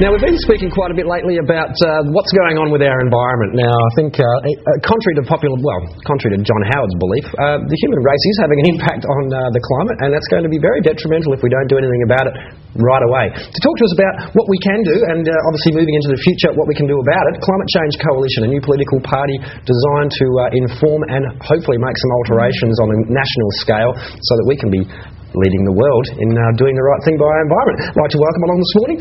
Now, we've been speaking quite a bit lately about what's going on with our environment. Now, I think, contrary to John Howard's belief, the human race is having an impact on the climate, and that's going to be very detrimental if we don't do anything about it right away. To talk to us about what we can do, and obviously moving into the future, what we can do about it, Climate Change Coalition, a new political party designed to inform and hopefully make some alterations on a national scale so that we can be leading the world in doing the right thing by our environment. I'd like to welcome along this morning.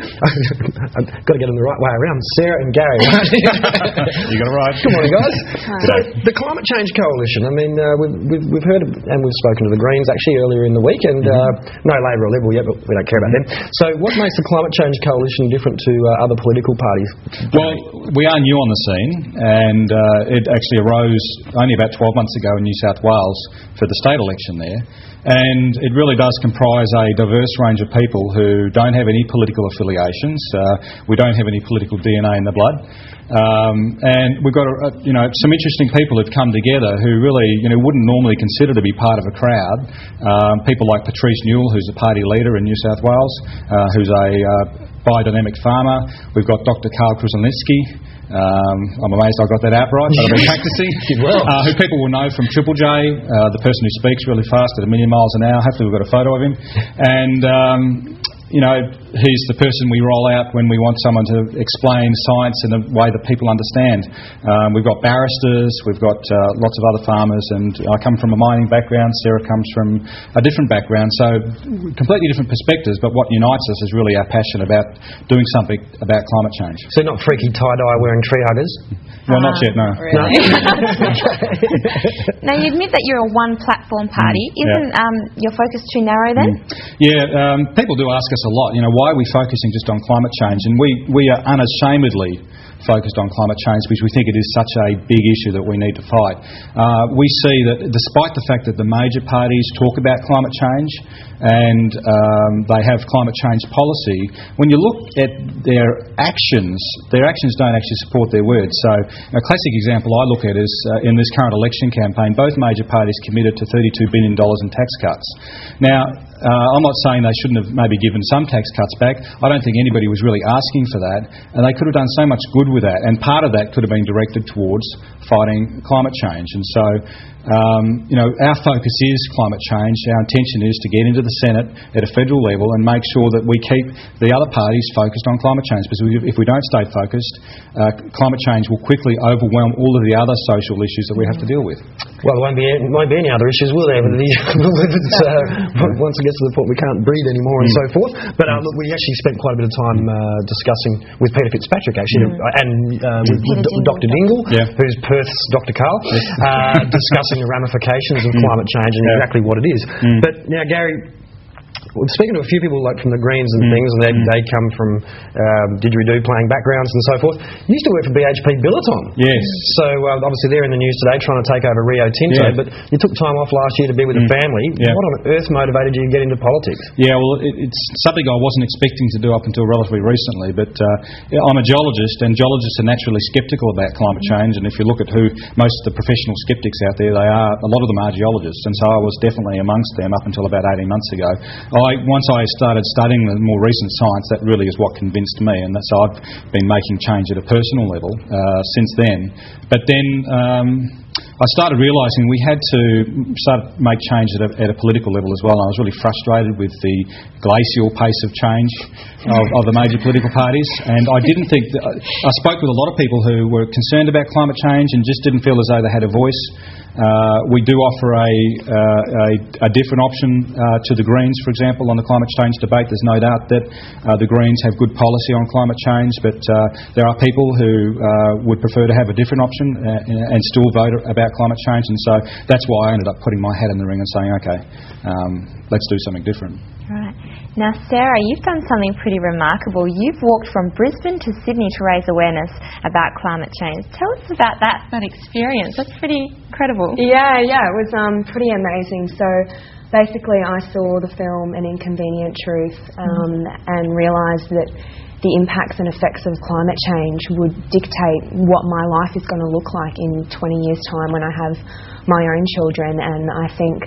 I've got to get them the right way around. Sarah and Gary. You got it right. Good morning, guys. So, the Climate Change Coalition. I mean, we've heard and we've spoken to the Greens actually earlier in the week, and no Labor or Liberal yet, but we don't care about them. So, what makes the Climate Change Coalition different to other political parties? Well, we are new on the scene, and it actually arose only about 12 months ago in New South Wales for the state election there. And it really does comprise a diverse range of people who don't have any political affiliations. We don't have any political DNA in the blood. And we've got some interesting people who've come together who really wouldn't normally consider to be part of a crowd. People like Patrice Newell, who's a party leader in New South Wales, who's a biodynamic farmer. We've got Dr. Karl Kruszelnicki. I'm amazed I got that out right, but I've been practising. Who people will know from Triple J, the person who speaks really fast at 1 million miles an hour. Hopefully we've got a photo of him. And he's the person we roll out when we want someone to explain science in a way that people understand. We've got barristers, we've got lots of other farmers, and I come from a mining background, Sarah comes from a different background, so completely different perspectives, but what unites us is really our passion about doing something about climate change. So not freaky tie-dye wearing tree huggers? Well, not yet, no. Really? Now, you admit that you're a one-platform party. Isn't your focus too narrow then? Yeah, people do ask us a lot, why are we focusing just on climate change? And we are unashamedly focused on climate change because we think it is such a big issue that we need to fight. We see that despite the fact that the major parties talk about climate change and they have climate change policy, when you look at their actions don't actually support their words. So a classic example I look at is in this current election campaign, both major parties committed to $32 billion in tax cuts. Now, I'm not saying they shouldn't have maybe given some tax cuts back. I don't think anybody was really asking for that, and they could have done so much good with that, and part of that could have been directed towards fighting climate change. And so our focus is climate change. Our intention is to get into the Senate at a federal level and make sure that we keep the other parties focused on climate change, because if we don't stay focused, climate change will quickly overwhelm all of the other social issues that we have to deal with. Well, there won't be any other issues, will there? Once it gets to the point we can't breathe anymore and so forth. But look, we actually spent quite a bit of time discussing with Peter Fitzpatrick, actually, and with Dr. Dingle, who's Perth's Dr. Karl, discussing the ramifications of climate change and exactly what it is. But now, Gary, we're speaking to a few people like from the Greens and things, and they come from didgeridoo playing backgrounds and so forth. You used to work for BHP Billiton. Yes. So obviously they're in the news today trying to take over Rio Tinto, but you took time off last year to be with the family. What on earth motivated you to get into politics? Yeah, well, it's something I wasn't expecting to do up until relatively recently, but I'm a geologist, and geologists are naturally sceptical about climate change, and if you look at who most of the professional skeptics out there, a lot of them are geologists, and so I was definitely amongst them up until about 18 months ago. Once I started studying the more recent science, that really is what convinced me, and so I've been making change at a personal level since then. But then I started realising we had to start make change at a political level as well. And I was really frustrated with the glacial pace of change of the major political parties, and I didn't think I spoke with a lot of people who were concerned about climate change and just didn't feel as though they had a voice. We do offer a different option to the Greens, for example, on the climate change debate. There's no doubt that the Greens have good policy on climate change, but there are people who would prefer to have a different option and still vote about climate change, and so that's why I ended up putting my hat in the ring and saying, okay, let's do something different. Right. Now, Sarah, you've done something pretty remarkable. You've walked from Brisbane to Sydney to raise awareness about climate change. Tell us about that experience. That's pretty incredible. Yeah, it was pretty amazing. So basically I saw the film An Inconvenient Truth and realised that the impacts and effects of climate change would dictate what my life is going to look like in 20 years' time when I have my own children. And I think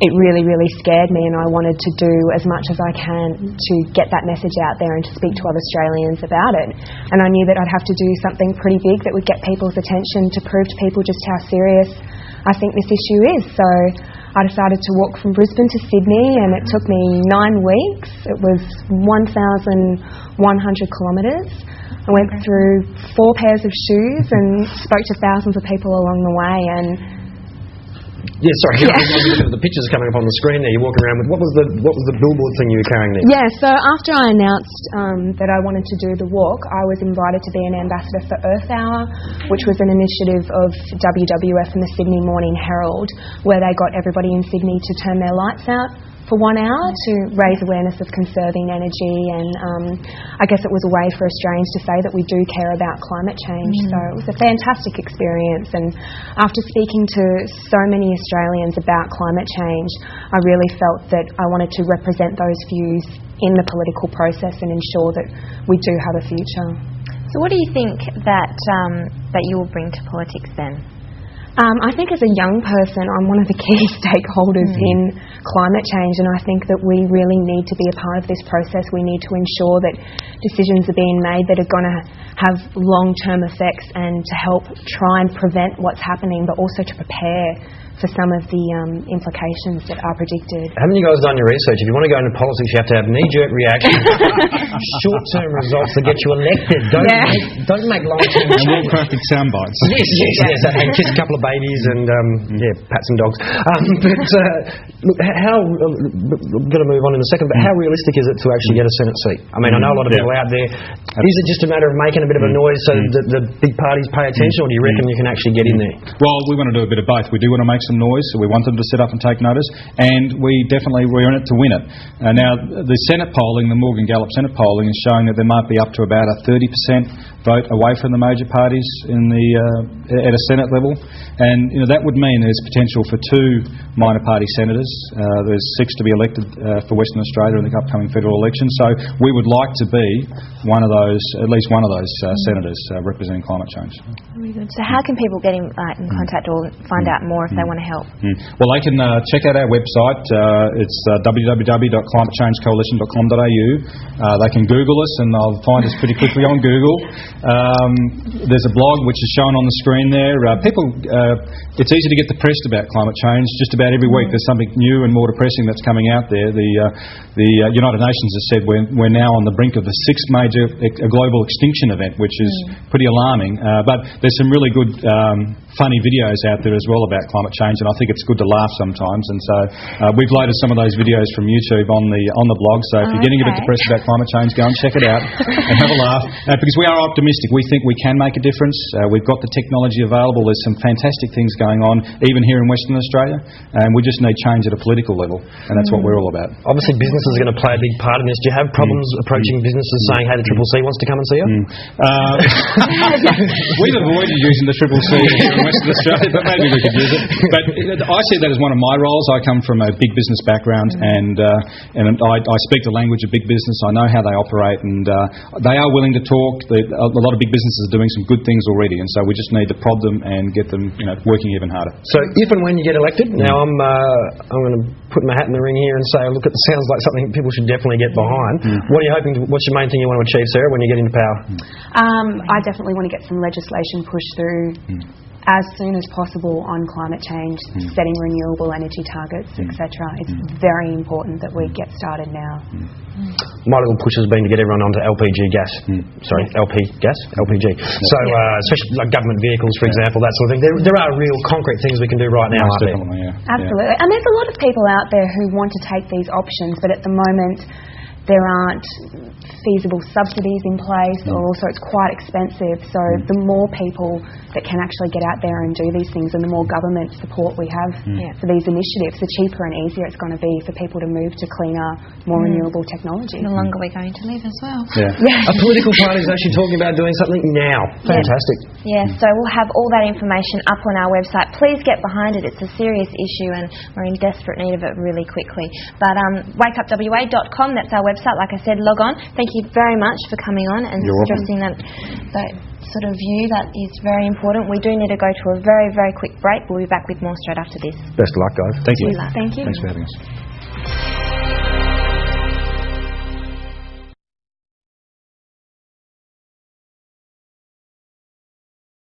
it really, really scared me, and I wanted to do as much as I can to get that message out there and to speak to other Australians about it. And I knew that I'd have to do something pretty big that would get people's attention to prove to people just how serious I think this issue is. So I decided to walk from Brisbane to Sydney, and it took me 9 weeks. It was 1,100 kilometres. I went through 4 pairs of shoes and spoke to thousands of people along the way. And yeah, sorry. The pictures coming up on the screen there. You're walking around with what was the billboard thing you were carrying there? Yeah. So after I announced that I wanted to do the walk, I was invited to be an ambassador for Earth Hour, which was an initiative of WWF and the Sydney Morning Herald, where they got everybody in Sydney to turn their lights out for 1 hour to raise awareness of conserving energy. And I guess it was a way for Australians to say that we do care about climate change. So it was a fantastic experience, and after speaking to so many Australians about climate change, I really felt that I wanted to represent those views in the political process and ensure that we do have a future. So what do you think that you will bring to politics then? I think as a young person, I'm one of the key stakeholders in climate change, and I think that we really need to be a part of this process. We need to ensure that decisions are being made that are going to have long-term effects and to help try and prevent what's happening, but also to prepare for some of the implications that are predicted. Haven't you guys done your research? If you want to go into politics, you have to have knee-jerk reactions, short-term results that get you elected. Don't make long-term and well-crafted sound bites. Yes. And kiss a couple of babies and pat some dogs. Look, I'm going to move on in a second, but how realistic is it to actually get a Senate seat? I mean, I know a lot of people out there. Is it just a matter of making a bit of a noise so that the big parties pay attention, or do you reckon you can actually get in there? Well, we want to do a bit of both. We do want to make some noise, so we want them to sit up and take notice, and we're in it to win it. Now, the Senate polling, the Morgan Gallup Senate polling, is showing that there might be up to about a 30% vote away from the major parties at a Senate level, and that would mean there's potential for 2 minor party senators. There's 6 to be elected for Western Australia in the upcoming federal election, so we would like to be at least one of those senators representing climate change. Very good. So how can people get in contact or find out more if they want to help? Well, they can check out our website. It's www.climatechangecoalition.com.au. They can Google us, and they'll find us pretty quickly on Google. There's a blog which is shown on the screen there. It's easy to get depressed about climate change. Just about every week there's something new and more depressing that's coming out there. The United Nations has said we're now on the brink of the 6th major global extinction event, which is pretty alarming. But there's some really good funny videos out there as well about climate change, and I think it's good to laugh sometimes. And so we've loaded some of those videos from YouTube on the blog. So if you're getting a bit depressed about climate change, go and check it out and have a laugh. Because we are optimistic. We think we can make a difference. We've got the technology available. There's some fantastic things going on, even here in Western Australia, and we just need change at a political level, and that's what we're all about. Obviously, business is going to play a big part in this. Do you have problems approaching businesses saying, hey, the CCC wants to come and see you? We've avoided using the CCC in Western Australia, but maybe we could use it. But I see that as one of my roles. I come from a big business background, and I speak the language of big business. I know how they operate, and they are willing to talk. A lot of big businesses are doing some good things already, and so we just need to prod them and get them working even harder. So if and when you get elected, now I'm going to put my hat in the ring here and say, look, it sounds like something people should definitely get behind. What are you hoping? What's your main thing you want to achieve, Sarah, when you get into power? I definitely want to get some legislation pushed through as soon as possible on climate change, setting renewable energy targets, etc. It's very important that we get started now. My little push has been to get everyone onto LPG gas. Sorry, LP gas? LPG. So, especially like government vehicles, for example, that sort of thing. There are real concrete things we can do right now, aren't there? Absolutely. And there's a lot of people out there who want to take these options, but at the moment there aren't feasible subsidies in place, or also it's quite expensive. So the more people that can actually get out there and do these things, and the more government support we have for these initiatives, the cheaper and easier it's going to be for people to move to cleaner, more renewable technology. The longer we're going to live as well. A political party is actually talking about doing something now. Fantastic. Yeah, so we'll have all that information up on our website. Please get behind it. It's a serious issue, and we're in desperate need of it really quickly. But wakeupwa.com, that's our website. website. Like I said, log on. Thank you very much for coming on and stressing that sort of view that is very important. We do need to go to a very, very quick break. We'll be back with more straight after this. Best of luck, guys. Thank you. Thank you. Thanks for having us.